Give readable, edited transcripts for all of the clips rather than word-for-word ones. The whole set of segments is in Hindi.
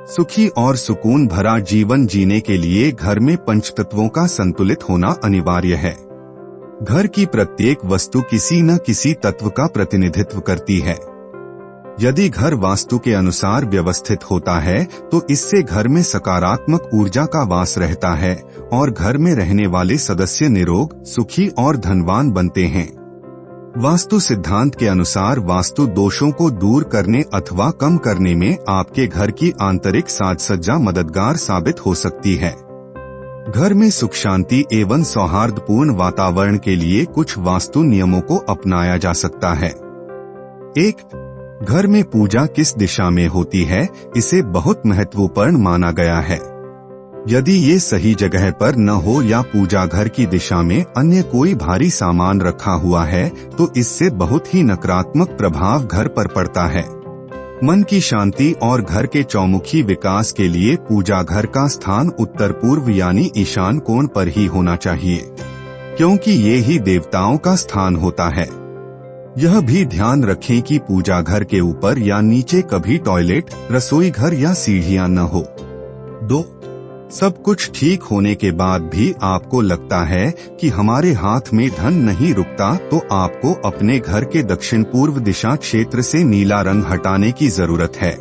सुखी और सुकून भरा जीवन जीने के लिए घर में पंचतत्वों का संतुलित होना अनिवार्य है। घर की प्रत्येक वस्तु किसी न किसी तत्व का प्रतिनिधित्व करती है। यदि घर वास्तु के अनुसार व्यवस्थित होता है तो इससे घर में सकारात्मक ऊर्जा का वास रहता है और घर में रहने वाले सदस्य निरोग, सुखी और धनवान बनते हैं। वास्तु सिद्धांत के अनुसार वास्तु दोषों को दूर करने अथवा कम करने में आपके घर की आंतरिक साज सज्जा मददगार साबित हो सकती है। घर में सुख शांति एवं सौहार्दपूर्ण वातावरण के लिए कुछ वास्तु नियमों को अपनाया जा सकता है। 1. घर में पूजा किस दिशा में होती है, इसे बहुत महत्वपूर्ण माना गया है। यदि ये सही जगह पर न हो या पूजा घर की दिशा में अन्य कोई भारी सामान रखा हुआ है तो इससे बहुत ही नकारात्मक प्रभाव घर पर पड़ता है। मन की शांति और घर के चौमुखी विकास के लिए पूजा घर का स्थान उत्तर पूर्व यानी ईशान कोण पर ही होना चाहिए, क्योंकि ये ही देवताओं का स्थान होता है। यह भी ध्यान रखें कि पूजा घर के ऊपर या नीचे कभी टॉयलेट, रसोई घर या सीढ़ियां न हो। 2. सब कुछ ठीक होने के बाद भी आपको लगता है कि हमारे हाथ में धन नहीं रुकता तो आपको अपने घर के दक्षिण पूर्व दिशा क्षेत्र से नीला रंग हटाने की जरूरत है।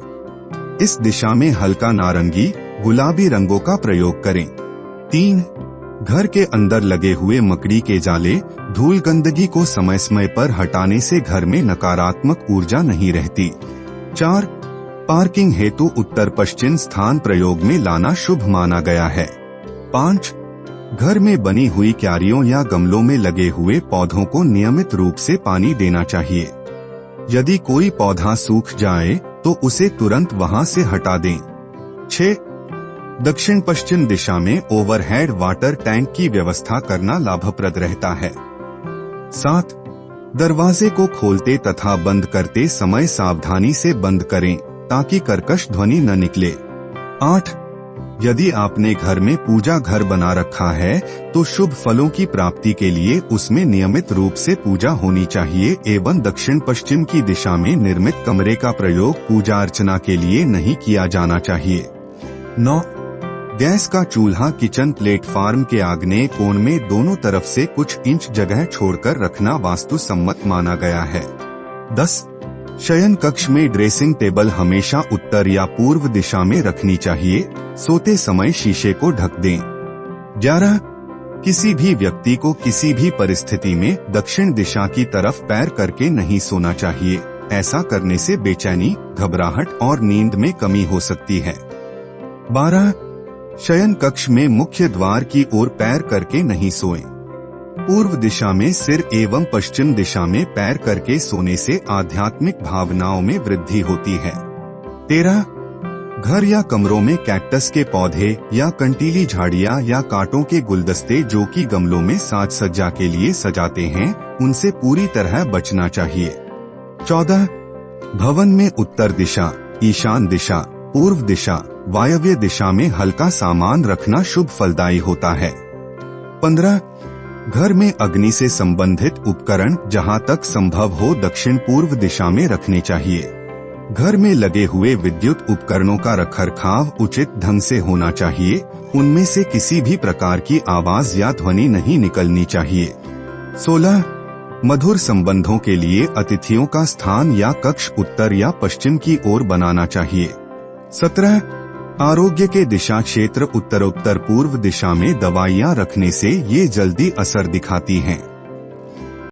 इस दिशा में हल्का नारंगी, गुलाबी रंगों का प्रयोग करें। 3. घर के अंदर लगे हुए मकड़ी के जाले, धूल गंदगी को समय समय पर हटाने से घर में नकारात्मक ऊर्जा नहीं रहती। 4. पार्किंग हेतु उत्तर पश्चिम स्थान प्रयोग में लाना शुभ माना गया है। 5. घर में बनी हुई क्यारियों या गमलों में लगे हुए पौधों को नियमित रूप से पानी देना चाहिए। यदि कोई पौधा सूख जाए तो उसे तुरंत वहां से हटा दें। 6. दक्षिण पश्चिम दिशा में ओवरहेड वाटर टैंक की व्यवस्था करना लाभप्रद रहता है। 7. दरवाजे को खोलते तथा बंद करते समय सावधानी से बंद करें ताकि कर्कश ध्वनि न निकले। 8. यदि आपने घर में पूजा घर बना रखा है तो शुभ फलों की प्राप्ति के लिए उसमें नियमित रूप से पूजा होनी चाहिए एवं दक्षिण पश्चिम की दिशा में निर्मित कमरे का प्रयोग पूजा अर्चना के लिए नहीं किया जाना चाहिए। 9. गैस का चूल्हा किचन प्लेटफार्म के आग्नेय कोण में दोनों तरफ से कुछ इंच जगह छोड़कर रखना वास्तु सम्मत माना गया है। 10. शयन कक्ष में ड्रेसिंग टेबल हमेशा उत्तर या पूर्व दिशा में रखनी चाहिए। सोते समय शीशे को ढक दें। 11. किसी भी व्यक्ति को किसी भी परिस्थिति में दक्षिण दिशा की तरफ पैर करके नहीं सोना चाहिए। ऐसा करने से बेचैनी, घबराहट और नींद में कमी हो सकती है। 12. शयन कक्ष में मुख्य द्वार की ओर पैर करके नहीं सोएं। पूर्व दिशा में सिर एवं पश्चिम दिशा में पैर करके सोने से आध्यात्मिक भावनाओं में वृद्धि होती है। 13. घर या कमरों में कैक्टस के पौधे या कंटीली झाड़ियां या कांटों के गुलदस्ते जो कि गमलों में साज सज्जा के लिए सजाते हैं, उनसे पूरी तरह बचना चाहिए। 14. भवन में उत्तर दिशा, ईशान दिशा, पूर्व दिशा, वायव्य दिशा में हल्का सामान रखना शुभ फलदायी होता है। 15. घर में अग्नि से संबंधित उपकरण जहां तक संभव हो दक्षिण पूर्व दिशा में रखने चाहिए। घर में लगे हुए विद्युत उपकरणों का रखरखाव उचित ढंग से होना चाहिए। उनमें से किसी भी प्रकार की आवाज या ध्वनि नहीं निकलनी चाहिए। 16. मधुर संबंधों के लिए अतिथियों का स्थान या कक्ष उत्तर या पश्चिम की ओर बनाना चाहिए। 17. आरोग्य के दिशा क्षेत्र उत्तरोत्तर पूर्व दिशा में दवाइयां रखने से ये जल्दी असर दिखाती हैं।